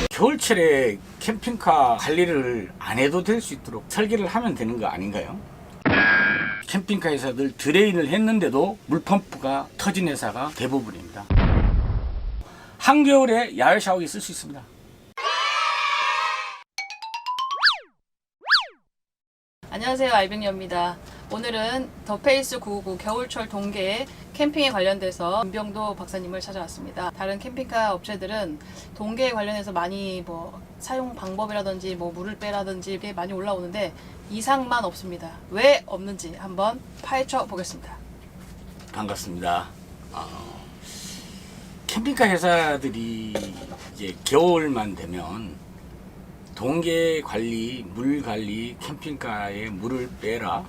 겨울철에 캠핑카 관리를 안 해도 될 수 있도록 설계를 하면 되는 거 아닌가요? 캠핑카 회사들 드레인을 했는데도 물펌프가 터진 회사가 대부분입니다. 한겨울에 야외 샤워기 쓸 수 있습니다. 안녕하세요, 알병여입니다. 오늘은 더페이스 999 겨울철 동계에 캠핑에 관련돼서 김병도 박사님을 찾아왔습니다. 다른 캠핑카 업체들은 동계에 관련해서 많이 사용 방법이라든지 물을 빼라든지 이게 많이 올라오는데 이상만 없습니다. 왜 없는지 한번 파헤쳐 보겠습니다. 반갑습니다. 캠핑카 회사들이 이제 겨울만 되면 동계 관리, 물 관리, 캠핑카에 물을 빼라.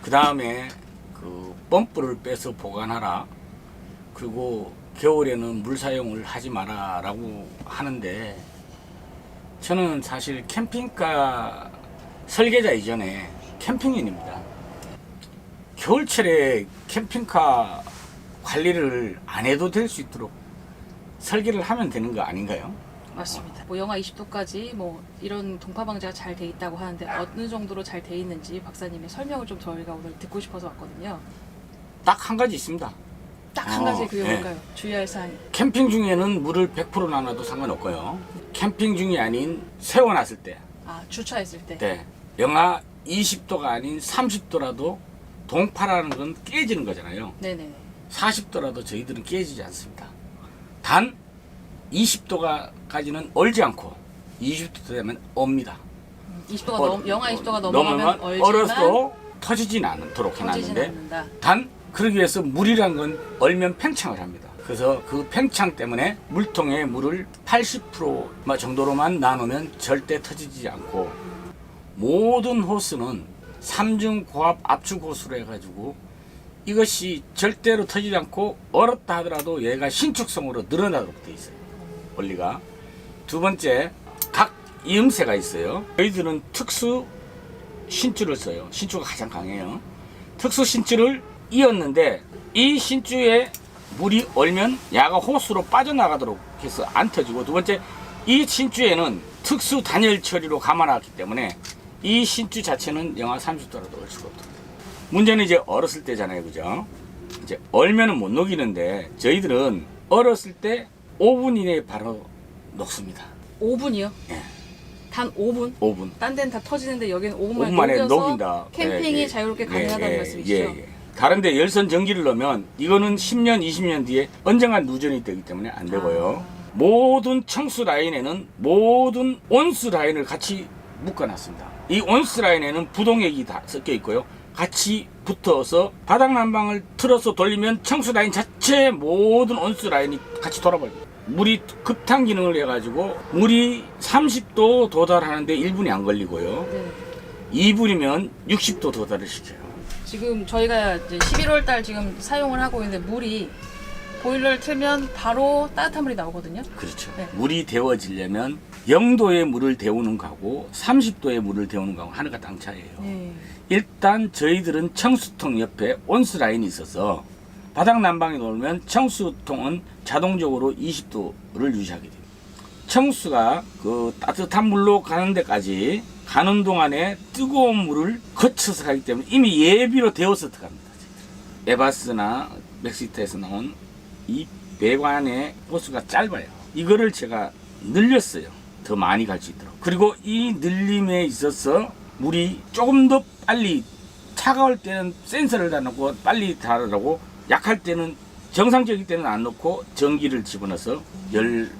그 다음에 그 펌프를 빼서 보관하라. 그리고 겨울에는 물 사용을 하지 마라 라고 하는데, 저는 사실 캠핑카 설계자 이전에 캠핑인입니다. 겨울철에 캠핑카 관리를 안 해도 될 수 있도록 설계를 하면 되는 거 아닌가요? 맞습니다. 영하 20도까지 이런 동파 방지가 잘 돼 있다고 하는데 어느 정도로 잘 돼 있는지 박사님의 설명을 좀 저희가 오늘 듣고 싶어서 왔거든요. 딱 한 가지 있습니다. 딱 한 가지 그게 네. 뭘까요? 주의할 사항이. 캠핑 중에는 물을 100% 나눠도 상관없고요. 캠핑 중이 아닌 세워놨을 때, 주차했을 때. 네, 영하 20도가 아닌 30도라도 동파라는 건 깨지는 거잖아요. 네네. 40도라도 저희들은 깨지지 않습니다. 단 20도까지는 얼지 않고 20도 되면 옵니다. 20도가 영하 20도가 넘어가면 얼지만 얼어서 터지진 않도록 해놨는데, 단 그러기 위해서 물이란 건 얼면 팽창을 합니다. 그래서 그 팽창 때문에 물통에 물을 80% 정도로만 나누면 절대 터지지 않고, 모든 호스는 3중 고압 압축 호스로 해가지고 이것이 절대로 터지지 않고 얼었다 하더라도 얘가 신축성으로 늘어나도록 되어 있어요. 원리가. 두 번째, 각 이음새가 있어요. 저희들은 특수 신주를 써요. 신주가 가장 강해요. 특수 신주를 이었는데 이 신주에 물이 얼면 야가 호스로 빠져나가도록 해서 안 터지고, 두 번째, 이 신주에는 특수 단열 처리로 감아놨기 때문에 이 신주 자체는 영하 30도라도 얼 수가 없습니다. 문제는 이제 얼었을 때잖아요, 그죠? 이제 얼면은 못 녹이는데 저희들은 얼었을 때 5분 이내에 바로 녹습니다. 5분이요? 예. 단 5분? 5분. 딴 데는 다 터지는데 여기는 5분 만에 녹여서 녹인다. 캠핑이 자유롭게 가능하다는 말씀이시죠? 다른데 열선 전기를 넣으면 이거는 10년, 20년 뒤에 언젠간 누전이 되기 때문에 안 되고요. 모든 청수 라인에는 모든 온수 라인을 같이 묶어놨습니다. 이 온수 라인에는 부동액이 다 섞여 있고요. 같이 붙어서 바닥 난방을 틀어서 돌리면 청수 라인 자체 모든 온수 라인이 같이 돌아버립니다. 물이 급탄 기능을 해가지고 물이 30도 도달하는데 1분이 안 걸리고요. 네. 2분이면 60도 도달을 시켜요. 지금 저희가 이제 11월 달 지금 사용을 하고 있는데 물이 보일러를 틀면 바로 따뜻한 물이 나오거든요. 그렇죠. 네. 물이 데워지려면 0도의 물을 데우는 거하고 30도의 물을 데우는 거하고 하나가 당차예요. 네. 일단 저희들은 청수통 옆에 온수 라인이 있어서 바닥 난방이 놓으면 청수통은 자동적으로 20도를 유지하게 됩니다. 청수가 그 따뜻한 물로 가는 데까지 가는 동안에 뜨거운 물을 거쳐서 가기 때문에 이미 예비로 데워서 들어갑니다. 에바스나 맥시트에서 나온 이 배관의 호스가 짧아요. 이거를 제가 늘렸어요. 더 많이 갈 수 있도록. 그리고 이 늘림에 있어서 물이 조금 더 빨리, 차가울 때는 센서를 다 넣고 빨리 달으라고, 약할 때는 정상적일 때는 안 넣고 전기를 집어넣어서 열을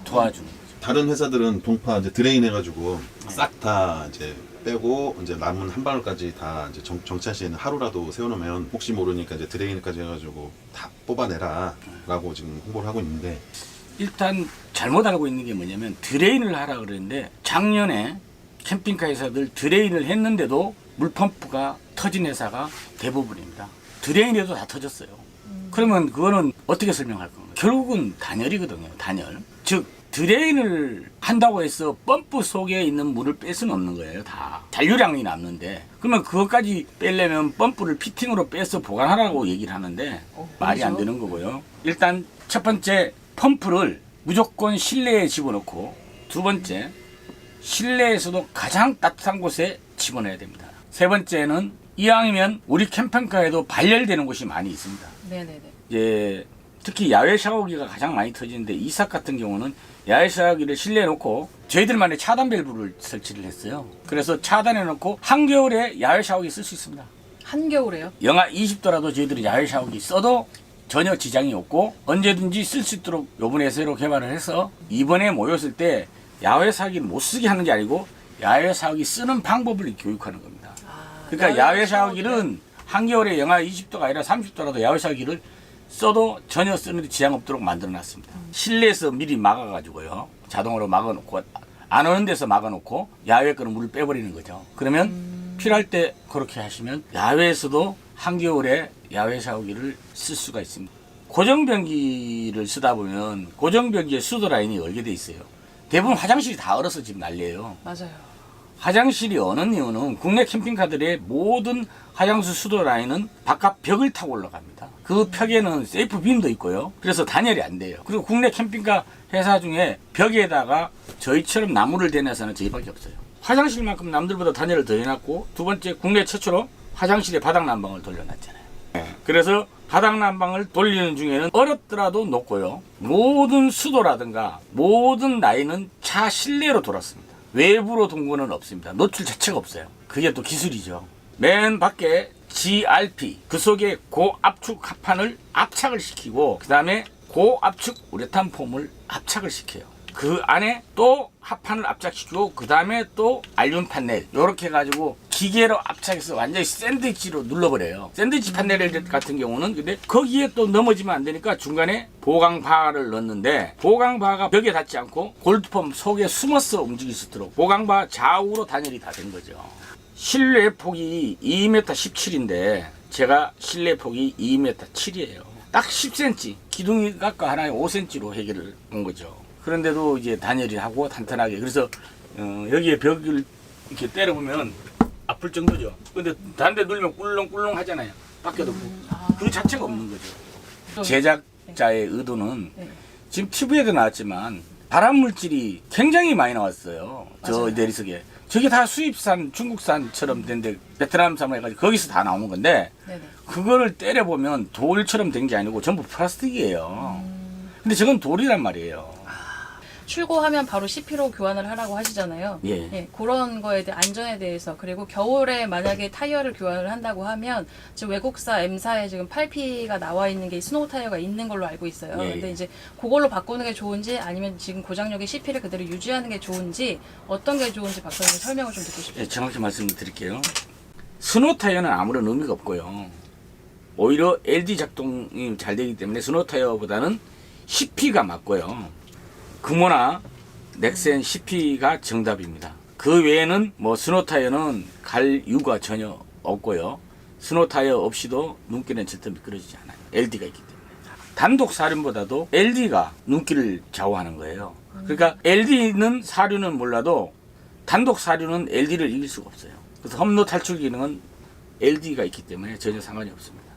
도와주는 거죠. 다른 회사들은 동파 이제 드레인 해가지고 싹 다 이제 빼고 이제 남은 한 방울까지 다 이제 정차 시에는 하루라도 세워놓으면 혹시 모르니까 이제 드레인까지 해가지고 다 뽑아내라라고 지금 홍보를 하고 있는데, 일단 잘못 알고 있는 게 뭐냐면 드레인을 하라 그랬는데 작년에 캠핑카 회사들 드레인을 했는데도 물펌프가 터진 회사가 대부분입니다. 드레인에도 다 터졌어요. 그러면 그거는 어떻게 설명할 건가요? 결국은 단열이거든요. 단열. 즉 드레인을 한다고 해서 펌프 속에 있는 물을 뺄 수는 없는 거예요. 다 잔류량이 남는데, 그러면 그것까지 빼려면 펌프를 피팅으로 빼서 보관하라고 얘기를 하는데 말이 안 되는 거고요. 일단 첫 번째, 펌프를 무조건 실내에 집어넣고, 두 번째, 실내에서도 가장 따뜻한 곳에 집어넣어야 됩니다. 세 번째는 이왕이면 우리 캠핑카에도 발열되는 곳이 많이 있습니다. 네네네. 예, 특히 야외 샤워기가 가장 많이 터지는데 이삭 같은 경우는 야외 샤워기를 실내에 놓고 저희들만의 차단 밸브를 설치를 했어요. 그래서 차단해 놓고 한겨울에 야외 샤워기 쓸 수 있습니다. 한겨울에요? 영하 20도라도 저희들이 야외 샤워기 써도 전혀 지장이 없고 언제든지 쓸 수 있도록 요번에 새로 개발을 해서 이번에 모였을 때 야외 샤워기를 못 쓰게 하는 게 아니고 야외 샤워기 쓰는 방법을 교육하는 겁니다. 그러니까 야외 샤워기는 한겨울에 영하 20도가 아니라 30도라도 야외 샤워기를 써도 전혀 쓰는데 지장 없도록 만들어 놨습니다. 실내에서 미리 막아가지고요. 자동으로 막아놓고 안 오는 데서 막아놓고 야외 거는 물을 빼버리는 거죠. 그러면 필요할 때 그렇게 하시면 야외에서도 한겨울에 야외 샤워기를 쓸 수가 있습니다. 고정변기를 쓰다 보면 고정변기에 수도 라인이 얼게 돼 있어요. 대부분 화장실이 다 얼어서 지금 난리예요. 맞아요. 화장실이 어는 이유는 국내 캠핑카들의 모든 화장실 수도 라인은 바깥 벽을 타고 올라갑니다. 그 벽에는 세이프 빔도 있고요. 그래서 단열이 안 돼요. 그리고 국내 캠핑카 회사 중에 벽에다가 저희처럼 나무를 대내서는 저희밖에 없어요. 화장실만큼 남들보다 단열을 더 해놨고, 두 번째 국내 최초로 화장실에 바닥 난방을 돌려놨잖아요. 그래서 바닥 난방을 돌리는 중에는 얼었더라도 녹고요. 모든 수도라든가 모든 라인은 차 실내로 돌았습니다. 외부로 동거는 없습니다. 노출 자체가 없어요. 그게 또 기술이죠. 맨 밖에 GRP, 그 속에 고압축 합판을 압착을 시키고 그 다음에 고압축 우레탄 폼을 압착을 시켜요. 그 안에 또 합판을 압착시키고 그 다음에 또 알륨 판넬 이렇게 해가지고 기계로 압착해서 완전히 샌드위치로 눌러버려요. 샌드위치 판넬 같은 경우는 근데 거기에 또 넘어지면 안 되니까 중간에 보강바를 넣는데 보강바가 벽에 닿지 않고 골드폼 속에 숨어서 움직일 수 있도록 보강바 좌우로 단열이 다 된 거죠. 실내 폭이 2m 17인데 제가 실내 폭이 2m 7이에요. 딱 10cm 기둥이 깎아 하나에 5cm로 해결을 한 거죠. 그런데도 이제 단열이 하고 탄탄하게 그래서 여기에 벽을 이렇게 때려보면 아플 정도죠. 근데 단대 눌면 꿀렁꿀렁 하잖아요. 밖에도 그 자체가 없는 거죠. 제작자의 의도는 지금 TV에도 나왔지만 발암 물질이 굉장히 많이 나왔어요. 저 내리석에. 저게 다 수입산 중국산처럼 된데 베트남산으로 해가지고 거기서 다 나오는 건데 그거를 때려보면 돌처럼 된 게 아니고 전부 플라스틱이에요. 근데 저건 돌이란 말이에요. 출고하면 바로 CP로 교환을 하라고 하시잖아요. 예. 그런 거에 대해 안전에 대해서 그리고 겨울에 만약에 타이어를 교환을 한다고 하면 지금 외국사 M사에 지금 8P가 나와 있는 게 스노우 타이어가 있는 걸로 알고 있어요. 예. 근데 이제 그걸로 바꾸는 게 좋은지 아니면 지금 고장력의 CP를 그대로 유지하는 게 좋은지 어떤 게 좋은지 박사님 설명을 좀 듣고 싶어요. 예, 정확히 말씀드릴게요. 스노우 타이어는 아무런 의미가 없고요. 오히려 LD 작동이 잘 되기 때문에 스노우 타이어보다는 CP가 맞고요. 금호나 넥센 CP가 정답입니다. 그 외에는 뭐 스노우 타이어는 갈 이유가 전혀 없고요. 스노우 타이어 없이도 눈길은 절대 미끄러지지 않아요. LD가 있기 때문에. 단독 사륜보다도 LD가 눈길을 좌우하는 거예요. 그러니까 LD는 사륜은 몰라도 단독 사륜은 LD를 이길 수가 없어요. 그래서 험로 탈출 기능은 LD가 있기 때문에 전혀 상관이 없습니다.